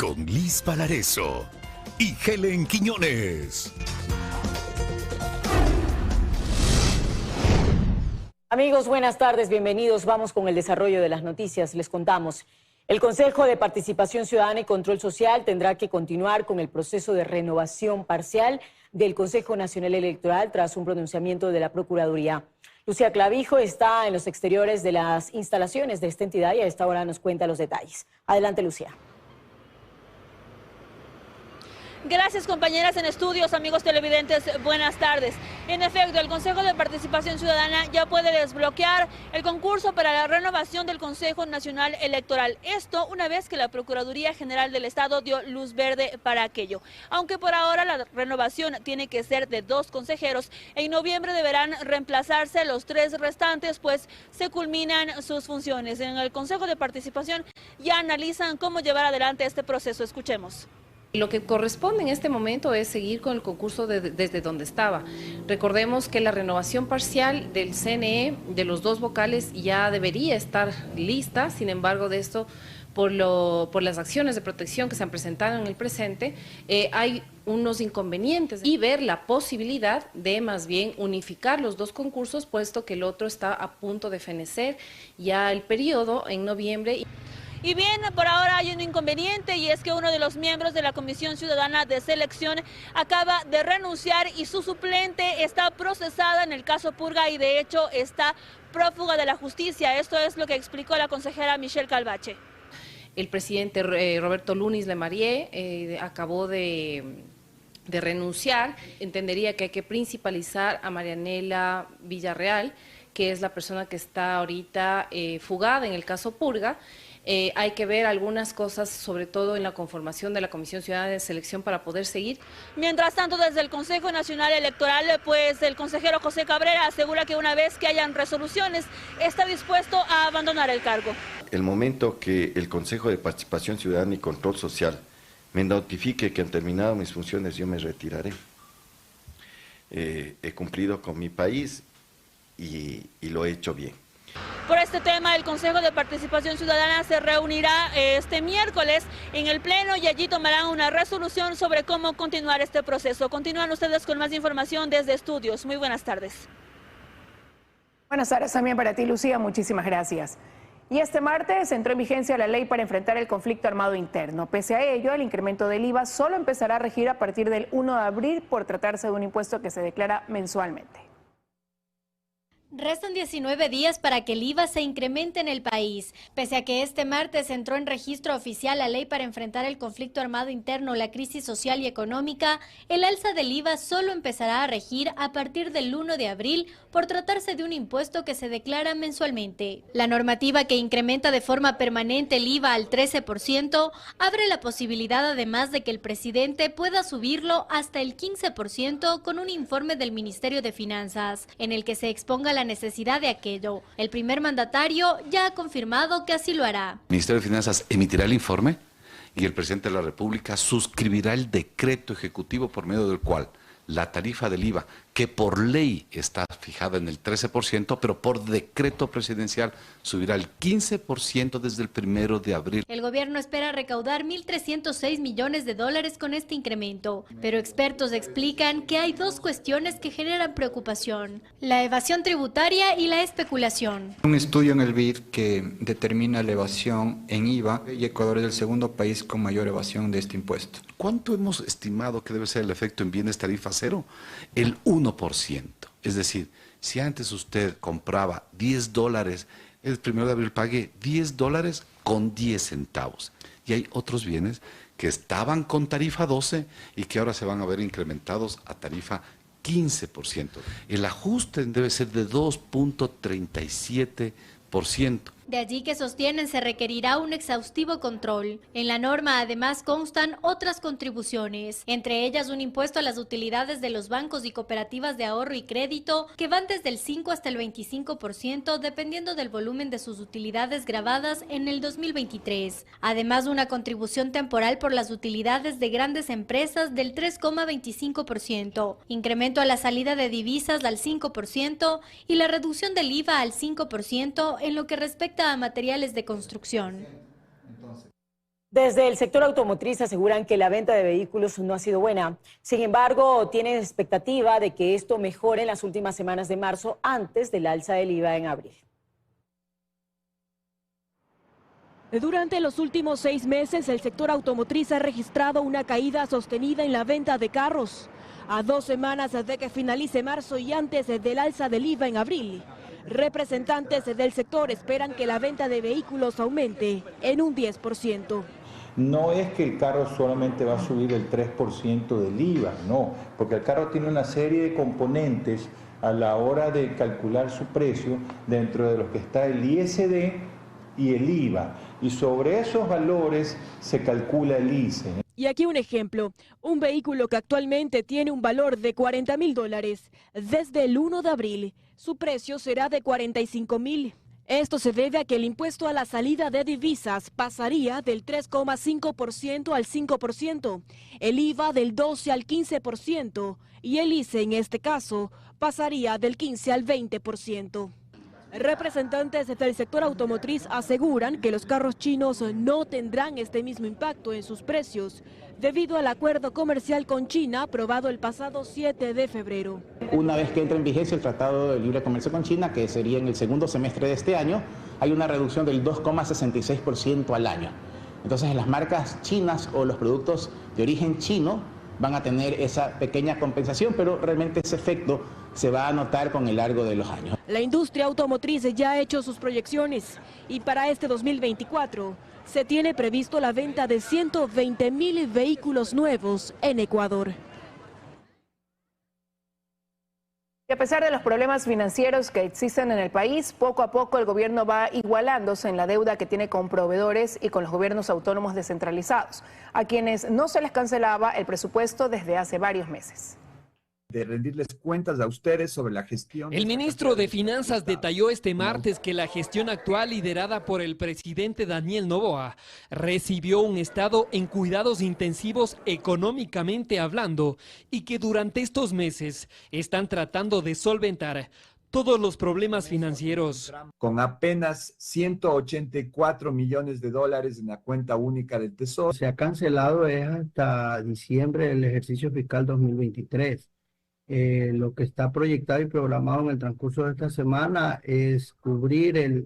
con Liz Valareso y Helen Quiñones. Amigos, buenas tardes, bienvenidos. Vamos con el desarrollo de las noticias. Les contamos. El Consejo de Participación Ciudadana y Control Social tendrá que continuar con el proceso de renovación parcial del Consejo Nacional Electoral tras un pronunciamiento de la Procuraduría. Lucía Clavijo está en los exteriores de las instalaciones de esta entidad y a esta hora nos cuenta los detalles. Adelante, Lucía. Gracias, compañeras en estudios, amigos televidentes, buenas tardes. En efecto, el Consejo de Participación Ciudadana ya puede desbloquear el concurso para la renovación del Consejo Nacional Electoral. Esto una vez que la Procuraduría General del Estado dio luz verde para aquello. Aunque por ahora la renovación tiene que ser de 2 consejeros, en noviembre deberán reemplazarse los 3 restantes, pues se culminan sus funciones. En el Consejo de Participación ya analizan cómo llevar adelante este proceso. Escuchemos. Lo que corresponde en este momento es seguir con el concurso desde donde estaba. Recordemos que la renovación parcial del CNE de los 2 vocales ya debería estar lista, sin embargo de esto, por las acciones de protección que se han presentado en el presente, hay unos inconvenientes y ver la posibilidad de más bien unificar los 2 concursos, puesto que el otro está a punto de fenecer ya el periodo en noviembre. Y bien, por ahora hay un inconveniente y es que uno de los miembros de la Comisión Ciudadana de Selección acaba de renunciar y su suplente está procesada en el caso Purga y de hecho está prófuga de la justicia. Esto es lo que explicó la consejera Michelle Calvache. El presidente Roberto Lunis Lemarie acabó de renunciar. Entendería que hay que principalizar a Marianela Villarreal, que es la persona que está ahorita fugada en el caso Purga. Hay que ver algunas cosas, sobre todo en la conformación de la Comisión Ciudadana de Selección para poder seguir. Mientras tanto, desde el Consejo Nacional Electoral, pues el consejero José Cabrera asegura que una vez que hayan resoluciones, está dispuesto a abandonar el cargo. El momento que el Consejo de Participación Ciudadana y Control Social me notifique que han terminado mis funciones, yo me retiraré. He cumplido con mi país y lo he hecho bien. Por este tema, el Consejo de Participación Ciudadana se reunirá este miércoles en el Pleno y allí tomarán una resolución sobre cómo continuar este proceso. Continúan ustedes con más información desde estudios. Muy buenas tardes. Buenas tardes también para ti, Lucía. Muchísimas gracias. Y este martes entró en vigencia la ley para enfrentar el conflicto armado interno. Pese a ello, el incremento del IVA solo empezará a regir a partir del 1 de abril por tratarse de un impuesto que se declara mensualmente. Restan 19 días para que el IVA se incremente en el país. Pese a que este martes entró en registro oficial la ley para enfrentar el conflicto armado interno, la crisis social y económica, el alza del IVA solo empezará a regir a partir del 1 de abril por tratarse de un impuesto que se declara mensualmente. La normativa que incrementa de forma permanente el IVA al 13% abre la posibilidad además de que el presidente pueda subirlo hasta el 15% con un informe del Ministerio de Finanzas, en el que se exponga la necesidad de aquello. El primer mandatario ya ha confirmado que así lo hará. El Ministerio de Finanzas emitirá el informe y el presidente de la República suscribirá el decreto ejecutivo por medio del cual la tarifa del IVA, que por ley está fijada en el 13%, pero por decreto presidencial subirá el 15% desde el 1 de abril. El gobierno espera recaudar 1.306 millones de dólares con este incremento, pero expertos explican que hay 2 cuestiones que generan preocupación: la evasión tributaria y la especulación. Un estudio en el BID que determina la evasión en IVA y Ecuador es el segundo país con mayor evasión de este impuesto. ¿Cuánto hemos estimado que debe ser el efecto en bienes tarifa cero? El 1%. Es decir, si antes usted compraba $10, el 1 de abril pague $10 con 10 centavos. Y hay otros bienes que estaban con tarifa 12 y que ahora se van a ver incrementados a tarifa 15%. El ajuste debe ser de 2.37%. De allí que sostienen se requerirá un exhaustivo control. En la norma además constan otras contribuciones, entre ellas un impuesto a las utilidades de los bancos y cooperativas de ahorro y crédito que van desde el 5 hasta el 25% dependiendo del volumen de sus utilidades grabadas en el 2023. Además, una contribución temporal por las utilidades de grandes empresas del 3,25%, incremento a la salida de divisas al 5% y la reducción del IVA al 5% en lo que respecta a materiales de construcción. Desde el sector automotriz aseguran que la venta de vehículos no ha sido buena. Sin embargo, tienen expectativa de que esto mejore en las últimas semanas de marzo antes del alza del IVA en abril. Durante los últimos 6 meses, el sector automotriz ha registrado una caída sostenida en la venta de carros. A 2 semanas de que finalice marzo y antes del alza del IVA en abril, representantes del sector esperan que la venta de vehículos aumente en un 10%. No es que el carro solamente va a subir el 3% del IVA, no, porque el carro tiene una serie de componentes a la hora de calcular su precio, dentro de los que está el ISD y el IVA, y sobre esos valores se calcula el ICE. Y aquí un ejemplo, un vehículo que actualmente tiene un valor de $40.000, desde el 1 de abril, su precio será de $45.000. Esto se debe a que el impuesto a la salida de divisas pasaría del 3,5% al 5%, el IVA del 12 al 15% y el ICE en este caso pasaría del 15 al 20%. Representantes del sector automotriz aseguran que los carros chinos no tendrán este mismo impacto en sus precios debido al acuerdo comercial con China aprobado el pasado 7 de febrero. Una vez que entre en vigencia el Tratado de Libre Comercio con China, que sería en el segundo semestre de este año, hay una reducción del 2,66% al año. Entonces las marcas chinas o los productos de origen chino van a tener esa pequeña compensación, pero realmente ese efecto se va a notar con el largo de los años. La industria automotriz ya ha hecho sus proyecciones y para este 2024 se tiene previsto la venta de 120.000 vehículos nuevos en Ecuador. Y a pesar de los problemas financieros que existen en el país, poco a poco el gobierno va igualándose en la deuda que tiene con proveedores y con los gobiernos autónomos descentralizados, a quienes no se les cancelaba el presupuesto desde hace varios meses. De rendirles cuentas a ustedes sobre la gestión. El ministro de Finanzas detalló este martes que la gestión actual, liderada por el presidente Daniel Noboa, recibió un estado en cuidados intensivos económicamente hablando y que durante estos meses están tratando de solventar todos los problemas financieros. Con apenas 184 millones de dólares en la cuenta única del Tesoro. Se ha cancelado hasta diciembre del ejercicio fiscal 2023. Lo que está proyectado y programado en el transcurso de esta semana es cubrir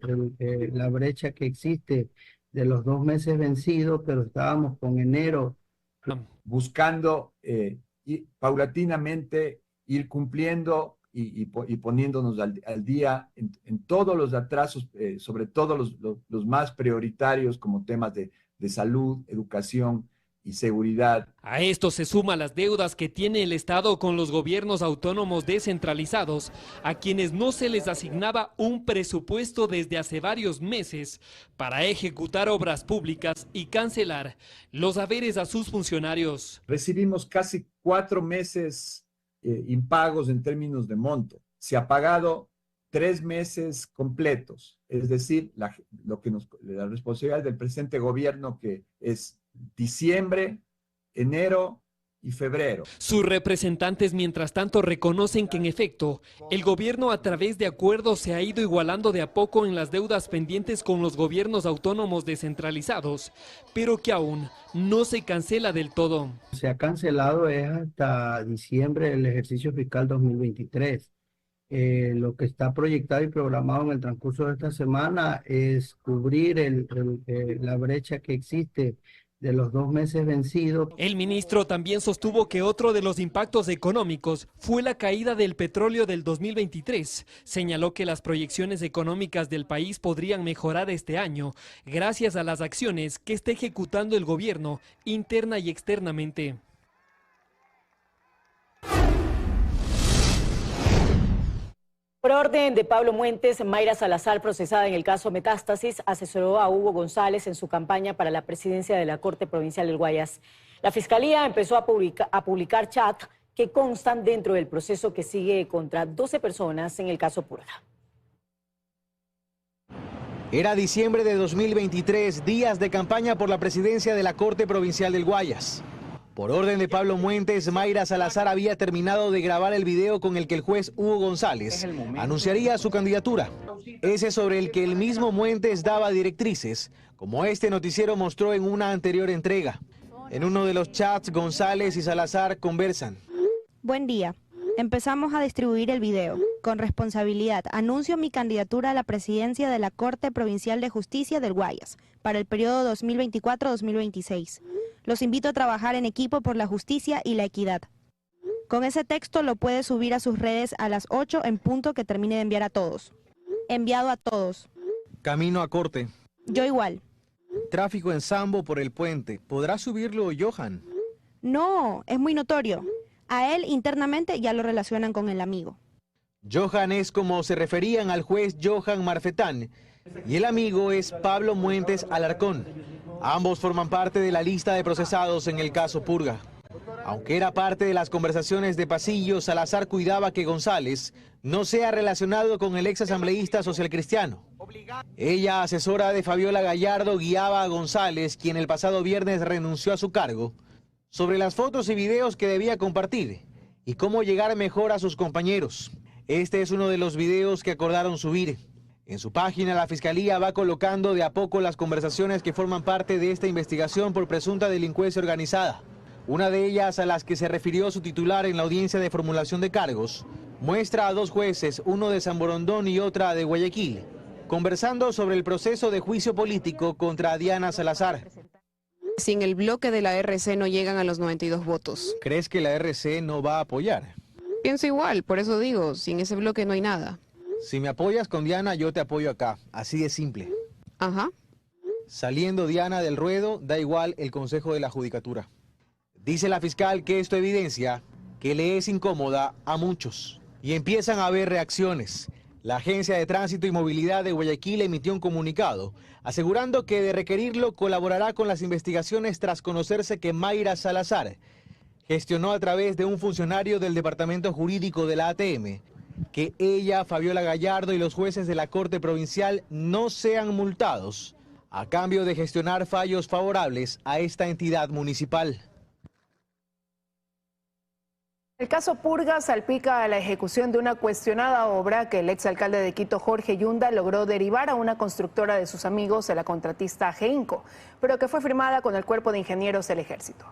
la brecha que existe de los 2 meses vencidos, pero estábamos con enero. Buscando paulatinamente ir cumpliendo y poniéndonos al día en todos los atrasos, sobre todo los más prioritarios como temas de salud, educación y seguridad. A esto se suman las deudas que tiene el Estado con los gobiernos autónomos descentralizados, a quienes no se les asignaba un presupuesto desde hace varios meses para ejecutar obras públicas y cancelar los haberes a sus funcionarios. Recibimos casi 4 meses impagos en términos de monto. Se ha pagado 3 meses completos, es decir, la responsabilidad del presente gobierno, que es diciembre, enero y febrero. Sus representantes, mientras tanto, reconocen que en efecto, el gobierno a través de acuerdos se ha ido igualando de a poco en las deudas pendientes con los gobiernos autónomos descentralizados, pero que aún no se cancela del todo. Se ha cancelado hasta diciembre del ejercicio fiscal 2023. Lo que está proyectado y programado en el transcurso de esta semana es cubrir la brecha que existe de los 2 meses vencidos. El ministro también sostuvo que otro de los impactos económicos fue la caída del petróleo del 2023. Señaló que las proyecciones económicas del país podrían mejorar este año gracias a las acciones que está ejecutando el gobierno interna y externamente. Por orden de Pablo Muentes, Mayra Salazar, procesada en el caso Metástasis, asesoró a Hugo González en su campaña para la presidencia de la Corte Provincial del Guayas. La Fiscalía empezó a publicar chat que constan dentro del proceso que sigue contra 12 personas en el caso Purga. Era diciembre de 2023, días de campaña por la presidencia de la Corte Provincial del Guayas. Por orden de Pablo Muentes, Mayra Salazar había terminado de grabar el video con el que el juez Hugo González anunciaría su candidatura. Ese sobre el que el mismo Muentes daba directrices, como este noticiero mostró en una anterior entrega. En uno de los chats, González y Salazar conversan. Buen día. Empezamos a distribuir el video. Con responsabilidad, anuncio mi candidatura a la presidencia de la Corte Provincial de Justicia del Guayas para el periodo 2024-2026. Los invito a trabajar en equipo por la justicia y la equidad. Con ese texto lo puede subir a sus redes a las 8 en punto que termine de enviar a todos. Enviado a todos. Camino a corte. Yo igual. Tráfico en Sambo por el puente. ¿Podrá subirlo Johan? No, es muy notorio. A él internamente ya lo relacionan con el amigo. Johan es como se referían al juez Johan Marfetán y el amigo es Pablo Muentes Alarcón. Ambos forman parte de la lista de procesados en el caso Purga. Aunque era parte de las conversaciones de pasillo, Salazar cuidaba que González no sea relacionado con el ex asambleísta socialcristiano. Ella, asesora de Fabiola Gallardo, guiaba a González, quien el pasado viernes renunció a su cargo, sobre las fotos y videos que debía compartir y cómo llegar mejor a sus compañeros. Este es uno de los videos que acordaron subir. En su página, la Fiscalía va colocando de a poco las conversaciones que forman parte de esta investigación por presunta delincuencia organizada. Una de ellas, a las que se refirió su titular en la audiencia de formulación de cargos, muestra a dos jueces, uno de San Borondón y otra de Guayaquil, conversando sobre el proceso de juicio político contra Diana Salazar. Sin el bloque de la RC no llegan a los 92 votos. ¿Crees que la RC no va a apoyar? Pienso igual, por eso digo, sin ese bloque no hay nada. Si me apoyas con Diana, yo te apoyo acá. Así de simple. Ajá. Saliendo Diana del ruedo, da igual el Consejo de la Judicatura. Dice la fiscal que esto evidencia que le es incómoda a muchos. Y empiezan a haber reacciones. La Agencia de Tránsito y Movilidad de Guayaquil emitió un comunicado asegurando que de requerirlo colaborará con las investigaciones tras conocerse que Mayra Salazar gestionó a través de un funcionario del Departamento Jurídico de la ATM que ella, Fabiola Gallardo y los jueces de la Corte Provincial no sean multados a cambio de gestionar fallos favorables a esta entidad municipal. El caso Purga salpica a la ejecución de una cuestionada obra que el exalcalde de Quito, Jorge Yunda, logró derivar a una constructora de sus amigos de la contratista GEINCO, pero que fue firmada con el Cuerpo de Ingenieros del Ejército.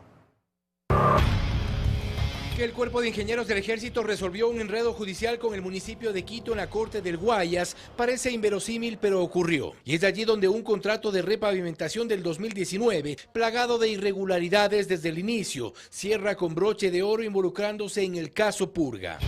Que el Cuerpo de Ingenieros del Ejército resolvió un enredo judicial con el municipio de Quito en la Corte del Guayas parece inverosímil, pero ocurrió. Y es allí donde un contrato de repavimentación del 2019, plagado de irregularidades desde el inicio, cierra con broche de oro involucrándose en el caso Purga.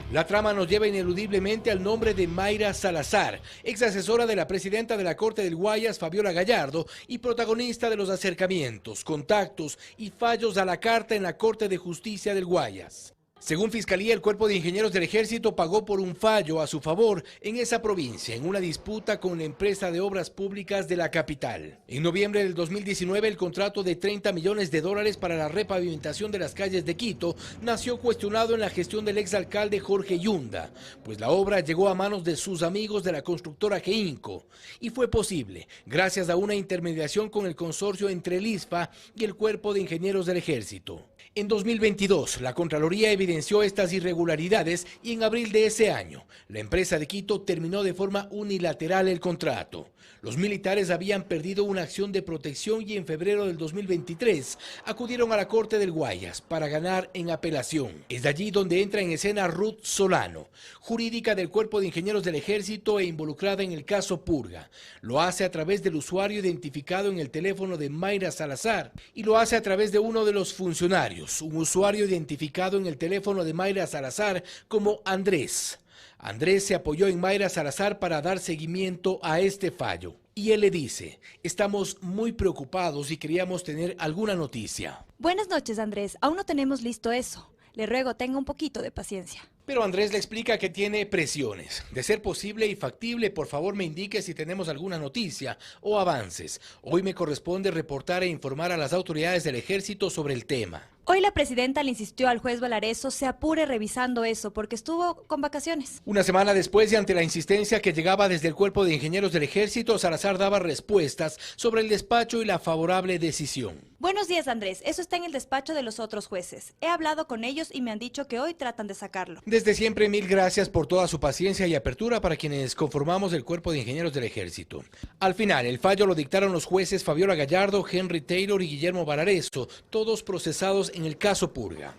La trama nos lleva ineludiblemente al nombre de Mayra Salazar, ex asesora de la presidenta de la Corte del Guayas, Fabiola Gallardo, y protagonista de los acercamientos, contactos y fallos a la carta en la Corte de Justicia del Guayas. Según Fiscalía, el Cuerpo de Ingenieros del Ejército pagó por un fallo a su favor en esa provincia, en una disputa con la empresa de obras públicas de la capital. En noviembre del 2019, el contrato de $30 millones para la repavimentación de las calles de Quito nació cuestionado en la gestión del exalcalde Jorge Yunda, pues la obra llegó a manos de sus amigos de la constructora GEINCO, y fue posible gracias a una intermediación con el consorcio entre el ISFA y el Cuerpo de Ingenieros del Ejército. En 2022, la Contraloría evidenció estas irregularidades y en abril de ese año, la empresa de Quito terminó de forma unilateral el contrato. Los militares habían perdido una acción de protección y en febrero del 2023 acudieron a la Corte del Guayas para ganar en apelación. Es de allí donde entra en escena Ruth Solano, jurídica del Cuerpo de Ingenieros del Ejército e involucrada en el caso Purga. Lo hace a través del usuario identificado en el teléfono de Mayra Salazar y lo hace a través de uno de los funcionarios, un usuario identificado en el teléfono de Mayra Salazar como Andrés. Andrés se apoyó en Mayra Salazar para dar seguimiento a este fallo. Y él le dice, estamos muy preocupados y queríamos tener alguna noticia. Buenas noches, Andrés. Aún no tenemos listo eso. Le ruego tenga un poquito de paciencia. Pero Andrés le explica que tiene presiones. De ser posible y factible, por favor me indique si tenemos alguna noticia o avances. Hoy me corresponde reportar e informar a las autoridades del ejército sobre el tema. Hoy la presidenta le insistió al juez Valareso se apure revisando eso porque estuvo con vacaciones. Una semana después y ante la insistencia que llegaba desde el Cuerpo de Ingenieros del Ejército, Salazar daba respuestas sobre el despacho y la favorable decisión. Buenos días, Andrés. Eso está en el despacho de los otros jueces. He hablado con ellos y me han dicho que hoy tratan de sacarlo. Desde siempre, mil gracias por toda su paciencia y apertura para quienes conformamos el Cuerpo de Ingenieros del Ejército. Al final, el fallo lo dictaron los jueces Fabiola Gallardo, Henry Taylor y Guillermo Valareso, todos procesados en el caso Purga.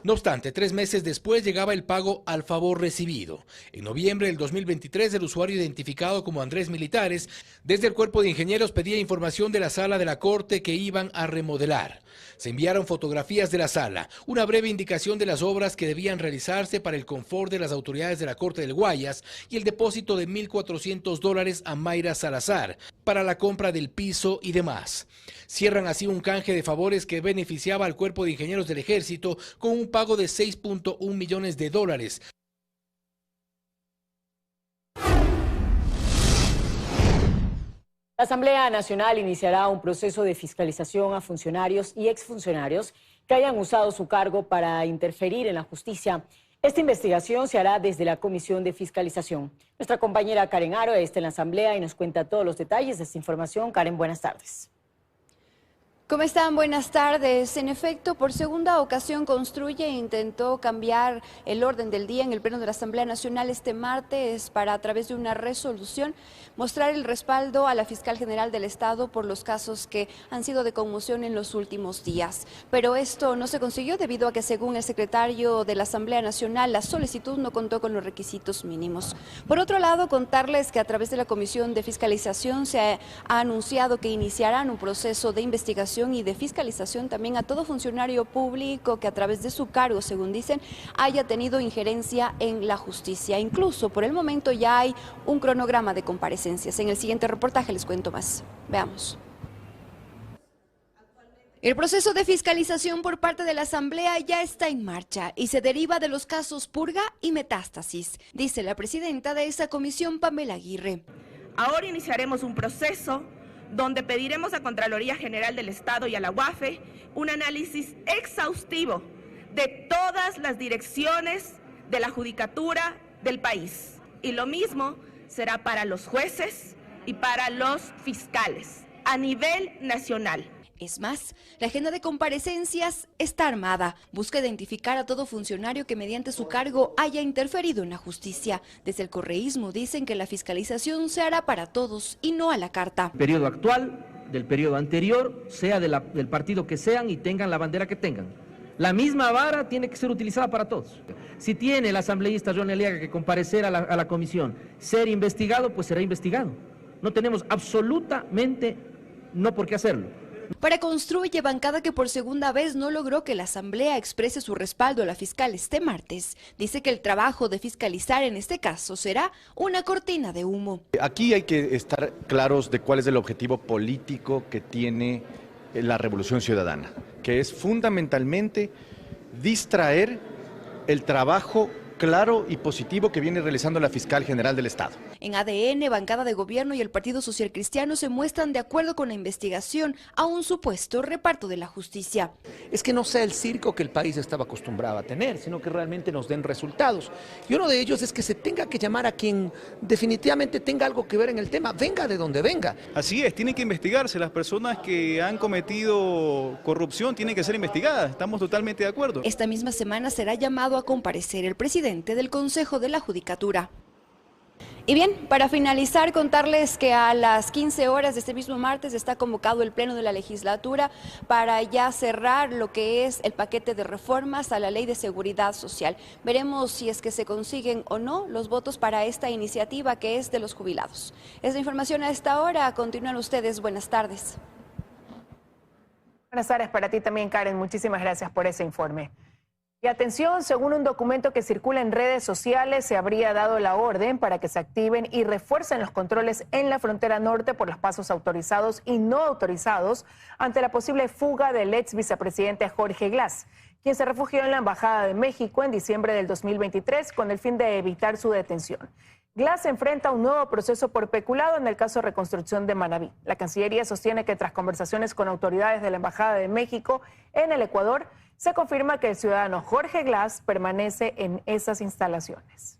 No obstante, 3 meses después llegaba el pago al favor recibido. En noviembre del 2023, el usuario identificado como Andrés Militares, desde el Cuerpo de Ingenieros pedía información de la sala de la Corte que iban a remodelar. Se enviaron fotografías de la sala, una breve indicación de las obras que debían realizarse para el confort de las autoridades de la Corte del Guayas y el depósito de $1,400 a Mayra Salazar para la compra del piso y demás. Cierran así un canje de favores que beneficiaba al Cuerpo de Ingenieros del Ejército con un pago de $6.1 millones. La Asamblea Nacional iniciará un proceso de fiscalización a funcionarios y exfuncionarios que hayan usado su cargo para interferir en la justicia. Esta investigación se hará desde la Comisión de Fiscalización. Nuestra compañera Karen Aro está en la Asamblea y nos cuenta todos los detalles de esta información. Karen, buenas tardes. ¿Cómo están? Buenas tardes. En efecto, por segunda ocasión Construye intentó cambiar el orden del día en el Pleno de la Asamblea Nacional este martes para, a través de una resolución, mostrar el respaldo a la Fiscal General del Estado por los casos que han sido de conmoción en los últimos días. Pero esto no se consiguió debido a que, según el secretario de la Asamblea Nacional, la solicitud no contó con los requisitos mínimos. Por otro lado, contarles que a través de la Comisión de Fiscalización se ha anunciado que iniciarán un proceso de investigación y de fiscalización también a todo funcionario público que a través de su cargo, según dicen, haya tenido injerencia en la justicia. Incluso por el momento ya hay un cronograma de comparecencias. En el siguiente reportaje les cuento más. Veamos. El proceso de fiscalización por parte de la Asamblea ya está en marcha y se deriva de los casos Purga y Metástasis, dice la presidenta de esa comisión, Pamela Aguirre. Ahora iniciaremos un proceso donde pediremos a Contraloría General del Estado y a la UAFE un análisis exhaustivo de todas las direcciones de la judicatura del país. Y lo mismo será para los jueces y para los fiscales a nivel nacional. Es más, la agenda de comparecencias está armada. Busca identificar a todo funcionario que mediante su cargo haya interferido en la justicia. Desde el correísmo dicen que la fiscalización se hará para todos y no a la carta. El periodo actual, del periodo anterior, sea del partido que sean y tengan la bandera que tengan. La misma vara tiene que ser utilizada para todos. Si tiene el asambleísta Ronnie Aliaga que comparecer a la comisión, ser investigado, pues será investigado. No tenemos absolutamente no por qué hacerlo. Para Construye, bancada que por segunda vez no logró que la Asamblea exprese su respaldo a la fiscal este martes, dice que el trabajo de fiscalizar en este caso será una cortina de humo. Aquí hay que estar claros de cuál es el objetivo político que tiene la Revolución Ciudadana, que es fundamentalmente distraer el trabajo claro y positivo que viene realizando la Fiscal General del Estado. En ADN, bancada de gobierno y el Partido Social Cristiano se muestran de acuerdo con la investigación a un supuesto reparto de la justicia. Es que no sea el circo que el país estaba acostumbrado a tener, sino que realmente nos den resultados. Y uno de ellos es que se tenga que llamar a quien definitivamente tenga algo que ver en el tema, venga de donde venga. Así es, tienen que investigarse. Las personas que han cometido corrupción tienen que ser investigadas. Estamos totalmente de acuerdo. Esta misma semana será llamado a comparecer el presidente del Consejo de la Judicatura. Y bien, para finalizar, contarles que a las 15 horas de este mismo martes está convocado el Pleno de la Legislatura para ya cerrar lo que es el paquete de reformas a la Ley de Seguridad Social. Veremos si es que se consiguen o no los votos para esta iniciativa que es de los jubilados. Es la información a esta hora. Continúan ustedes. Buenas tardes. Buenas tardes para ti también, Karen. Muchísimas gracias por ese informe. Y atención, según un documento que circula en redes sociales, se habría dado la orden para que se activen y refuercen los controles en la frontera norte por los pasos autorizados y no autorizados ante la posible fuga del ex vicepresidente Jorge Glass, quien se refugió en la Embajada de México en diciembre del 2023 con el fin de evitar su detención. Glass enfrenta un nuevo proceso por peculado en el caso Reconstrucción de Manabí. La Cancillería sostiene que tras conversaciones con autoridades de la Embajada de México en el Ecuador, se confirma que el ciudadano Jorge Glass permanece en esas instalaciones.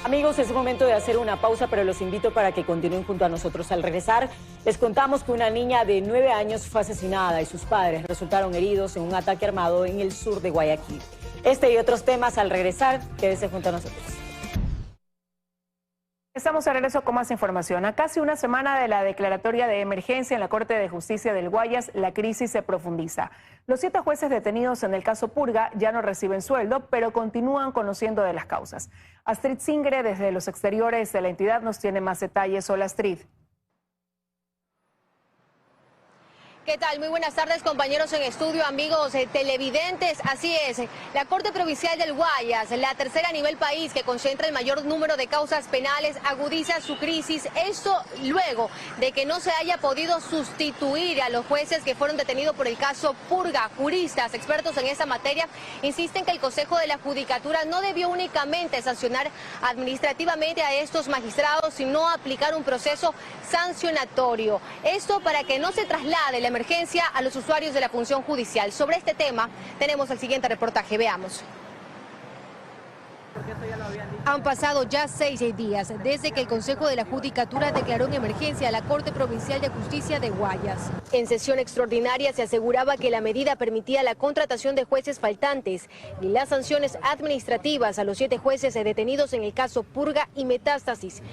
Amigos, es momento de hacer una pausa, pero los invito para que continúen junto a nosotros. Al regresar, les contamos que una niña de 9 años fue asesinada y sus padres resultaron heridos en un ataque armado en el sur de Guayaquil. Este y otros temas al regresar, quédese junto a nosotros. Estamos de regreso con más información. A casi una semana de la declaratoria de emergencia en la Corte de Justicia del Guayas, la crisis se profundiza. Los 7 jueces detenidos en el caso Purga ya no reciben sueldo, pero continúan conociendo de las causas. Astrid Singre, desde los exteriores de la entidad, nos tiene más detalles. Hola, Astrid. ¿Qué tal? Muy buenas tardes, compañeros en estudio, amigos televidentes. Así es, la Corte Provincial del Guayas, la tercera a nivel país que concentra el mayor número de causas penales, agudiza su crisis. Esto luego de que no se haya podido sustituir a los jueces que fueron detenidos por el caso Purga. Juristas, expertos en esta materia, insisten que el Consejo de la Judicatura no debió únicamente sancionar administrativamente a estos magistrados, sino aplicar un proceso sancionatorio. Esto para que no se traslade la emergencia a los usuarios de la función judicial. Sobre este tema tenemos el siguiente reportaje, veamos. Han pasado ya 6 días desde que el Consejo de la Judicatura declaró en emergencia a la Corte Provincial de Justicia de Guayas. En sesión extraordinaria se aseguraba que la medida permitía la contratación de jueces faltantes y las sanciones administrativas a los 7 jueces detenidos en el caso Purga y Metástasis.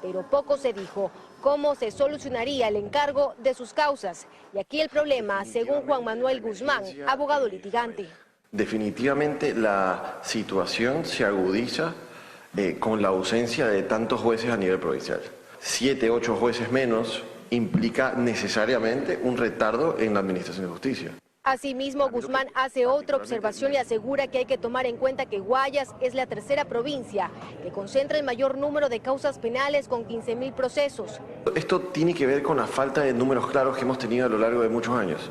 Pero poco se dijo cómo se solucionaría el encargo de sus causas. Y aquí el problema, según Juan Manuel Guzmán, abogado litigante. Definitivamente la situación se agudiza con la ausencia de tantos jueces a nivel provincial. 7, 8 jueces menos implica necesariamente un retardo en la administración de justicia. Asimismo, Guzmán hace otra observación y asegura que hay que tomar en cuenta que Guayas es la tercera provincia que concentra el mayor número de causas penales con 15.000 procesos. Esto tiene que ver con la falta de números claros que hemos tenido a lo largo de muchos años.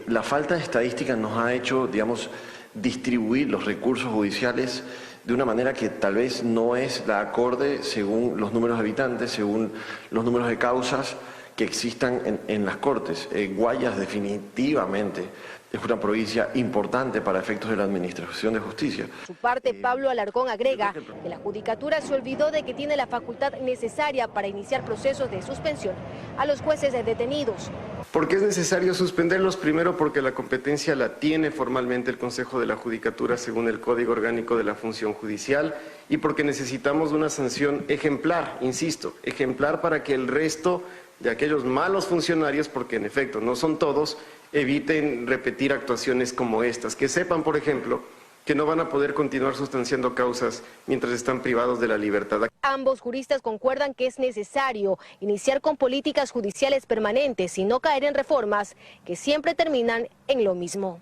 La falta de estadísticas nos ha hecho, digamos, distribuir los recursos judiciales de una manera que tal vez no es la acorde según los números de habitantes, según los números de causas que existan en las Cortes. Guayas definitivamente es una provincia importante para efectos de la administración de justicia. Por su parte, Pablo Alarcón agrega que la Judicatura se olvidó de que tiene la facultad necesaria para iniciar procesos de suspensión a los jueces detenidos. ¿Por qué es necesario suspenderlos? Primero, porque la competencia la tiene formalmente el Consejo de la Judicatura según el Código Orgánico de la Función Judicial y porque necesitamos una sanción ejemplar, insisto, ejemplar para que el resto de aquellos malos funcionarios, porque en efecto no son todos, eviten repetir actuaciones como estas, que sepan, por ejemplo, que no van a poder continuar sustanciando causas mientras están privados de la libertad. Ambos juristas concuerdan que es necesario iniciar con políticas judiciales permanentes y no caer en reformas que siempre terminan en lo mismo.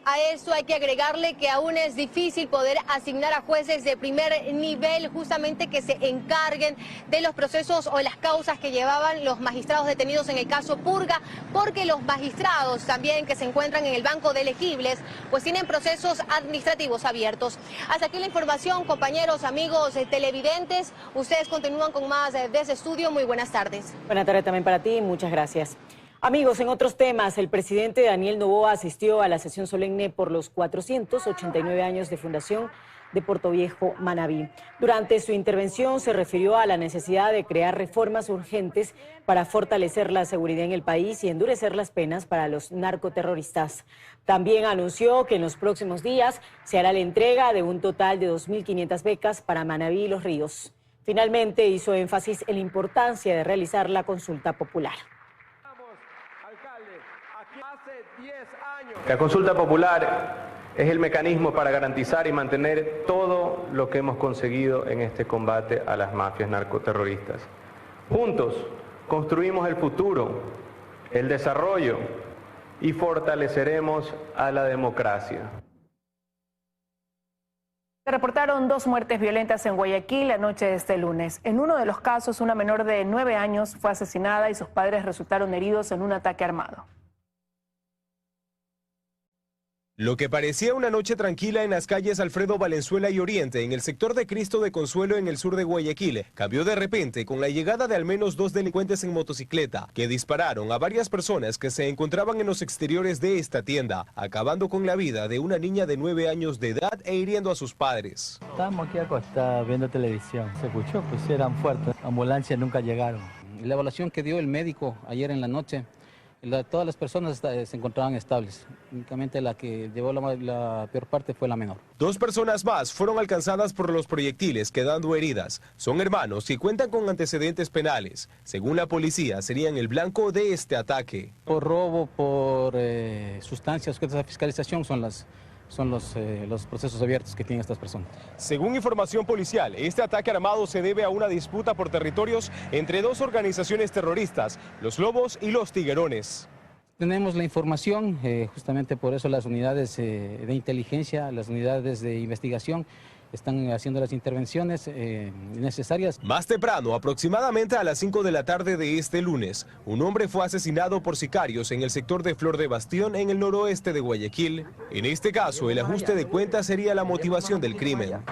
A esto hay que agregarle que aún es difícil poder asignar a jueces de primer nivel justamente que se encarguen de los procesos o las causas que llevaban los magistrados detenidos en el caso Purga, porque los magistrados también que se encuentran en el banco de elegibles pues tienen procesos administrativos abiertos. Hasta aquí la información, compañeros, amigos televidentes. Ustedes continúan con más de ese estudio. Muy buenas tardes. Buenas tardes también para ti, muchas gracias. Amigos, en otros temas, el presidente Daniel Noboa asistió a la sesión solemne por los 489 años de fundación de Portoviejo, Manabí. Durante su intervención se refirió a la necesidad de crear reformas urgentes para fortalecer la seguridad en el país y endurecer las penas para los narcoterroristas. También anunció que en los próximos días se hará la entrega de un total de 2.500 becas para Manabí y Los Ríos. Finalmente hizo énfasis en la importancia de realizar la consulta popular. La consulta popular es el mecanismo para garantizar y mantener todo lo que hemos conseguido en este combate a las mafias narcoterroristas. Juntos construimos el futuro, el desarrollo y fortaleceremos a la democracia. Se reportaron 2 muertes violentas en Guayaquil la noche de este lunes. En uno de los casos, una menor de 9 años fue asesinada y sus padres resultaron heridos en un ataque armado. Lo que parecía una noche tranquila en las calles Alfredo Valenzuela y Oriente, en el sector de Cristo de Consuelo en el sur de Guayaquil, cambió de repente con la llegada de al menos 2 delincuentes en motocicleta, que dispararon a varias personas que se encontraban en los exteriores de esta tienda, acabando con la vida de una niña de 9 años de edad e hiriendo a sus padres. Estábamos aquí acostados viendo televisión, se escuchó, pues eran fuertes, ambulancias nunca llegaron. La evaluación que dio el médico ayer en la noche, todas las personas se encontraban estables. Únicamente la que llevó la peor parte fue la menor. 2 personas más fueron alcanzadas por los proyectiles, quedando heridas. Son hermanos y cuentan con antecedentes penales. Según la policía, serían el blanco de este ataque. Por robo, por sustancias sujetas a fiscalización son los procesos abiertos que tienen estas personas. Según información policial, este ataque armado se debe a una disputa por territorios entre 2 organizaciones terroristas, los Lobos y los Tiguerones. Tenemos la información, justamente por eso las unidades de inteligencia, las unidades de investigación están haciendo las intervenciones necesarias. Más temprano, aproximadamente a las 5 de la tarde de este lunes, un hombre fue asesinado por sicarios en el sector de Flor de Bastión, en el noroeste de Guayaquil. En este caso, el ajuste de cuentas sería la motivación del crimen.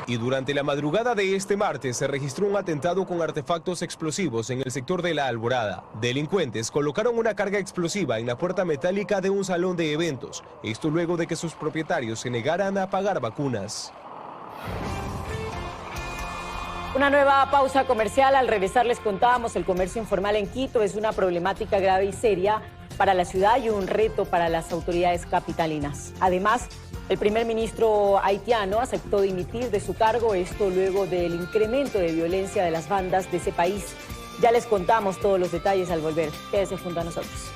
Y durante la madrugada de este martes se registró un atentado con artefactos explosivos en el sector de La Alborada. Delincuentes colocaron una carga explosiva en la puerta metálica de un salón de eventos. Esto luego de que sus propietarios se negaran a pagar vacunas. Una nueva pausa comercial. Al regresar les contábamos, el comercio informal en Quito es una problemática grave y seria para la ciudad y un reto para las autoridades capitalinas. Además, el primer ministro haitiano aceptó dimitir de su cargo, esto luego del incremento de violencia de las bandas de ese país. Ya les contamos todos los detalles al volver. Quédese junto a nosotros.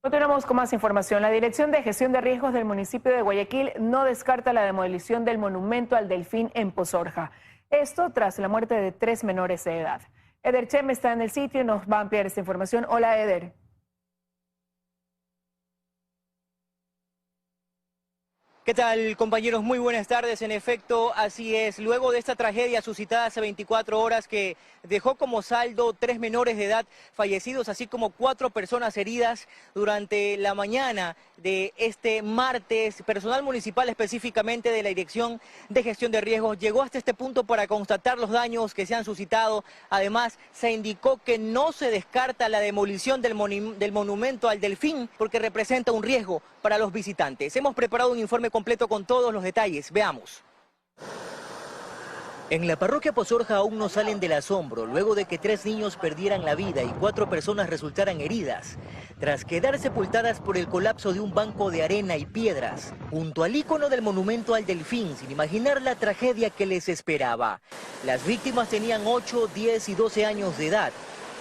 Continuamos con más información. La Dirección de Gestión de Riesgos del municipio de Guayaquil no descarta la demolición del monumento al delfín en Pozorja. Esto tras la muerte de 3 menores de edad. Eder Chem está en el sitio y nos va a ampliar esta información. Hola, Eder. ¿Qué tal, compañeros? Muy buenas tardes. En efecto, así es. Luego de esta tragedia suscitada hace 24 horas que dejó como saldo 3 menores de edad fallecidos, así como 4 personas heridas durante la mañana de este martes, personal municipal específicamente de la Dirección de Gestión de Riesgos llegó hasta este punto para constatar los daños que se han suscitado. Además, se indicó que no se descarta la demolición del monumento al delfín porque representa un riesgo para los visitantes. Hemos preparado un informe completo con todos los detalles. Veamos. En la parroquia Pozorja aún no salen del asombro luego de que 3 niños perdieran la vida y 4 personas resultaran heridas tras quedar sepultadas por el colapso de un banco de arena y piedras junto al ícono del monumento al delfín, sin imaginar la tragedia que les esperaba. Las víctimas tenían 8, 10 y 12 años de edad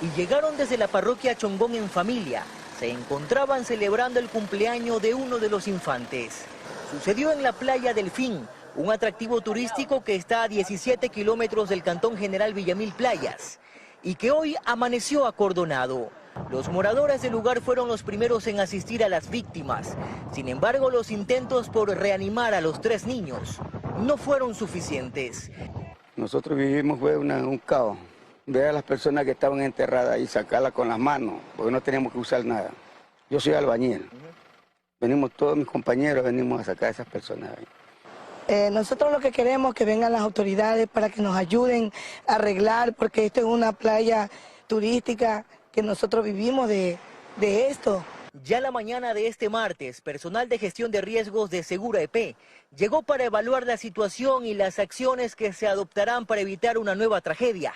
y llegaron desde la parroquia Chongón en familia. Se encontraban celebrando el cumpleaños de uno de los infantes. Sucedió en la playa Delfín, un atractivo turístico que está a 17 kilómetros del Cantón General Villamil Playas y que hoy amaneció acordonado. Los moradores del lugar fueron los primeros en asistir a las víctimas. Sin embargo, los intentos por reanimar a los 3 niños no fueron suficientes. Nosotros vivimos fue un caos. Ver a las personas que estaban enterradas y sacarlas con las manos, porque no teníamos que usar nada. Yo soy albañil. Venimos todos mis compañeros, venimos a sacar a esas personas ahí. Nosotros lo que queremos es que vengan las autoridades para que nos ayuden a arreglar, porque esto es una playa turística que nosotros vivimos de esto. Ya la mañana de este martes, personal de gestión de riesgos de Segura EP llegó para evaluar la situación y las acciones que se adoptarán para evitar una nueva tragedia.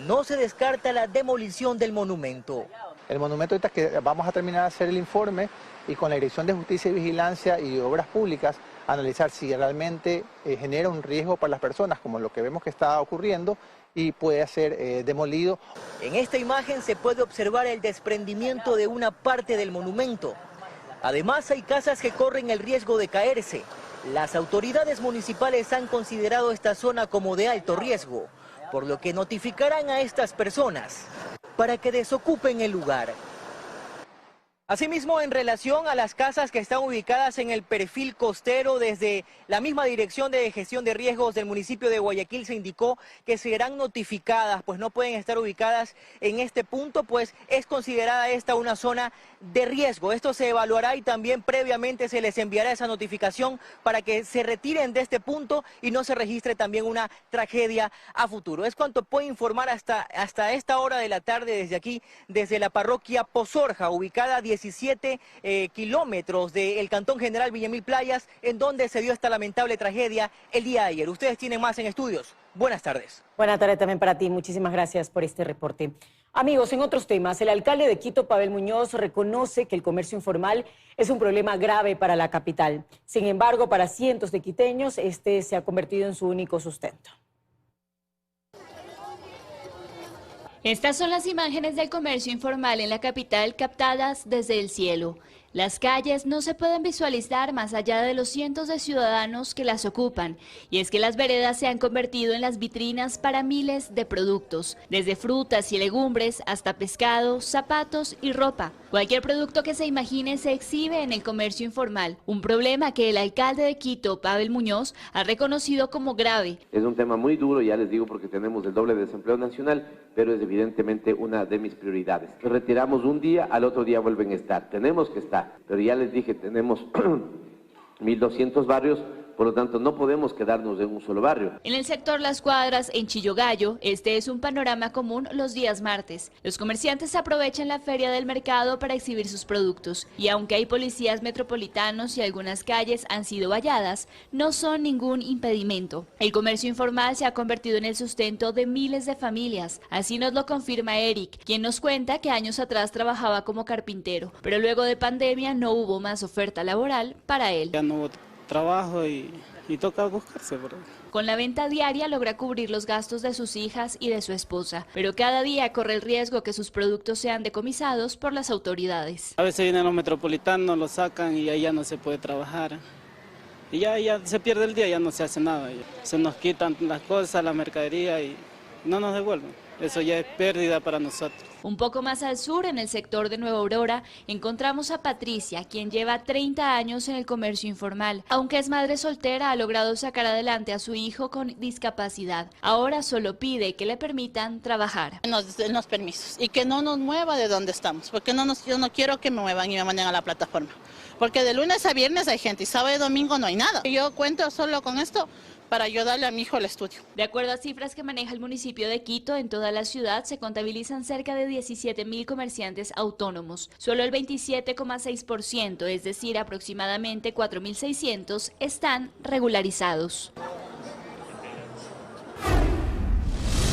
No se descarta la demolición del monumento. El monumento ahorita que vamos a terminar de hacer el informe y con la Dirección de Justicia y Vigilancia y Obras Públicas analizar si realmente genera un riesgo para las personas, como lo que vemos que está ocurriendo, y puede ser demolido. En esta imagen se puede observar el desprendimiento de una parte del monumento. Además, hay casas que corren el riesgo de caerse. Las autoridades municipales han considerado esta zona como de alto riesgo, por lo que notificarán a estas personas para que desocupen el lugar. Asimismo, en relación a las casas que están ubicadas en el perfil costero, desde la misma Dirección de Gestión de Riesgos del municipio de Guayaquil se indicó que serán notificadas, pues no pueden estar ubicadas en este punto, pues es considerada esta una zona de riesgo. Esto se evaluará y también previamente se les enviará esa notificación para que se retiren de este punto y no se registre también una tragedia a futuro. Es cuanto puedo informar hasta esta hora de la tarde desde aquí, desde la parroquia Pozorja, ubicada a 17 kilómetros del Cantón General Villamil Playas, en donde se dio esta lamentable tragedia el día de ayer. Ustedes tienen más en estudios. Buenas tardes. Buenas tardes también para ti. Muchísimas gracias por este reporte. Amigos, en otros temas, el alcalde de Quito, Pavel Muñoz, reconoce que el comercio informal es un problema grave para la capital. Sin embargo, para cientos de quiteños, este se ha convertido en su único sustento. Estas son las imágenes del comercio informal en la capital captadas desde el cielo. Las calles no se pueden visualizar más allá de los cientos de ciudadanos que las ocupan, y es que las veredas se han convertido en las vitrinas para miles de productos, desde frutas y legumbres hasta pescado, zapatos y ropa. Cualquier producto que se imagine se exhibe en el comercio informal, un problema que el alcalde de Quito, Pavel Muñoz, ha reconocido como grave. Es un tema muy duro, ya les digo, porque tenemos el doble de desempleo nacional, pero es evidentemente una de mis prioridades. Retiramos un día, al otro día vuelven a estar. Tenemos que estar. Pero ya les dije, tenemos 1.200 barrios, por lo tanto no podemos quedarnos en un solo barrio. En el sector Las Cuadras, en Chillogallo, este es un panorama común los días martes. Los comerciantes aprovechan la feria del mercado para exhibir sus productos. Y aunque hay policías metropolitanos y algunas calles han sido valladas, no son ningún impedimento. El comercio informal se ha convertido en el sustento de miles de familias. Así nos lo confirma Eric, quien nos cuenta que años atrás trabajaba como carpintero, pero luego de pandemia no hubo más oferta laboral para él. Ya no hubo trabajo y toca buscarse. Con la venta diaria logra cubrir los gastos de sus hijas y de su esposa, pero cada día corre el riesgo que sus productos sean decomisados por las autoridades. A veces vienen los metropolitanos, los sacan y ahí ya no se puede trabajar. Y ya se pierde el día, ya no se hace nada. Se nos quitan las cosas, la mercadería y no nos devuelven. Eso ya es pérdida para nosotros. Un poco más al sur, en el sector de Nueva Aurora, encontramos a Patricia, quien lleva 30 años en el comercio informal. Aunque es madre soltera, ha logrado sacar adelante a su hijo con discapacidad. Ahora solo pide que le permitan trabajar. Los permisos y que no nos mueva de donde estamos, porque yo no quiero que me muevan y me manden a la plataforma. Porque de lunes a viernes hay gente y sábado y domingo no hay nada. Yo cuento solo con esto para ayudarle a mi hijo al estudio. De acuerdo a cifras que maneja el municipio de Quito, en toda la ciudad se contabilizan cerca de 17.000 comerciantes autónomos. Solo el 27,6%, es decir, aproximadamente 4.600, están regularizados.